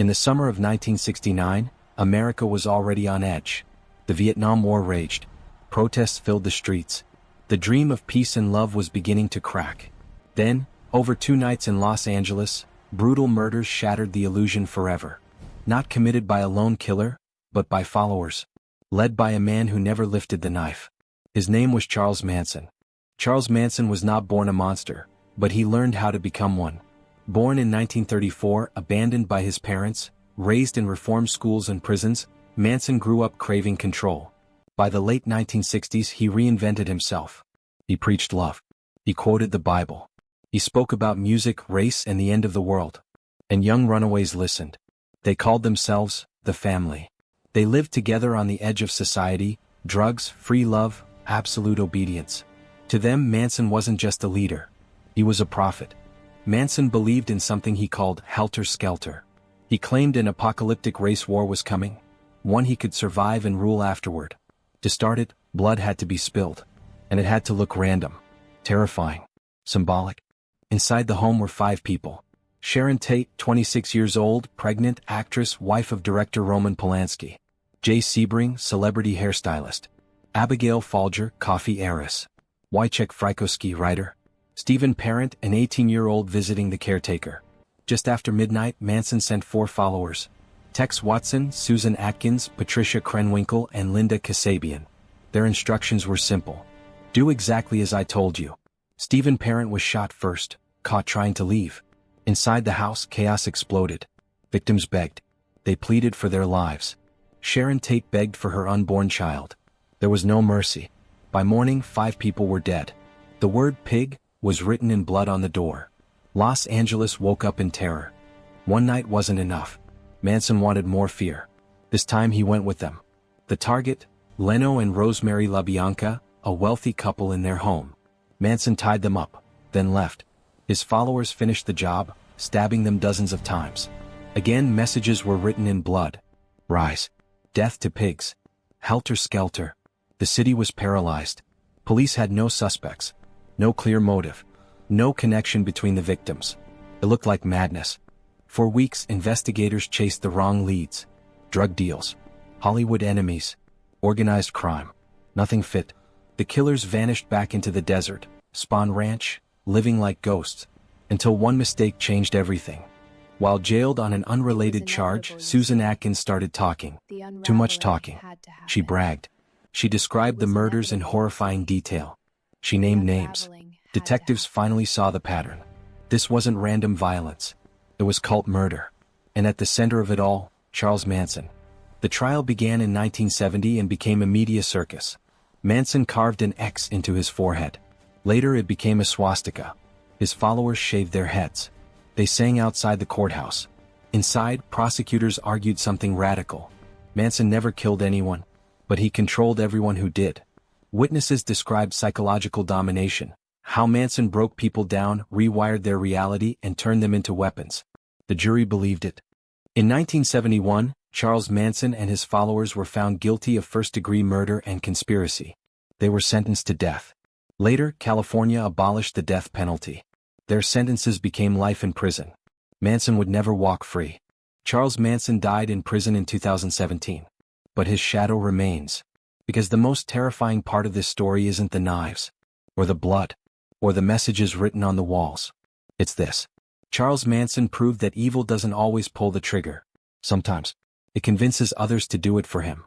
In the summer of 1969, America was already on edge. The Vietnam War raged. Protests filled the streets. The dream of peace and love was beginning to crack. Then, over 2 nights in Los Angeles, brutal murders shattered the illusion forever. Not committed by a lone killer, but by followers. Led by a man who never lifted the knife. His name was Charles Manson. Charles Manson was not born a monster, but he learned how to become one. Born in 1934, abandoned by his parents, raised in reform schools and prisons, Manson grew up craving control. By the late 1960s, he reinvented himself. He preached love. He quoted the Bible. He spoke about music, race, and the end of the world. And young runaways listened. They called themselves the family. They lived together on the edge of society, drugs, free love, absolute obedience. To them, Manson wasn't just a leader. He was a prophet. Manson believed in something he called Helter, Skelter. He claimed an apocalyptic race war was coming, one he could survive and rule afterward. To start it, blood had to be spilled. And it had to look random, terrifying, symbolic. Inside the home were 5 people. Sharon Tate, 26 years old, pregnant, actress, wife of director Roman Polanski. Jay Sebring, celebrity hairstylist. Abigail Folger, coffee heiress. Wojciech Frykowski, writer. Stephen Parent, an 18-year-old visiting the caretaker. Just after midnight, Manson sent 4 followers. Tex Watson, Susan Atkins, Patricia Krenwinkel, and Linda Kasabian. Their instructions were simple. Do exactly as I told you. Stephen Parent was shot first, caught trying to leave. Inside the house, chaos exploded. Victims begged. They pleaded for their lives. Sharon Tate begged for her unborn child. There was no mercy. By morning, 5 people were dead. The word pig was written in blood on the door. Los Angeles woke up in terror. One night wasn't enough. Manson wanted more fear. This time he went with them. The target, Leno and Rosemary LaBianca, a wealthy couple in their home. Manson tied them up, then left. His followers finished the job, stabbing them dozens of times. Again, messages were written in blood. Rise. Death to pigs. Helter Skelter. The city was paralyzed. Police had no suspects. No clear motive. No connection between the victims. It looked like madness. For weeks, investigators chased the wrong leads. Drug deals. Hollywood enemies. Organized crime. Nothing fit. The killers vanished back into the desert, Spawn Ranch, living like ghosts. Until one mistake changed everything. While jailed on an unrelated charge, Susan Atkins started talking. Too much talking. She bragged. She described the murders in horrifying detail. She named names. Detectives finally saw the pattern. This wasn't random violence. It was cult murder. And at the center of it all, Charles Manson. The trial began in 1970 and became a media circus. Manson carved an X into his forehead. Later it became a swastika. His followers shaved their heads. They sang outside the courthouse. Inside, prosecutors argued something radical. Manson never killed anyone, but he controlled everyone who did. Witnesses described psychological domination, how Manson broke people down, rewired their reality, and turned them into weapons. The jury believed it. In 1971, Charles Manson and his followers were found guilty of first-degree murder and conspiracy. They were sentenced to death. Later, California abolished the death penalty. Their sentences became life in prison. Manson would never walk free. Charles Manson died in prison in 2017. But his shadow remains. Because the most terrifying part of this story isn't the knives, or the blood, or the messages written on the walls. It's this. Charles Manson proved that evil doesn't always pull the trigger. Sometimes, it convinces others to do it for him.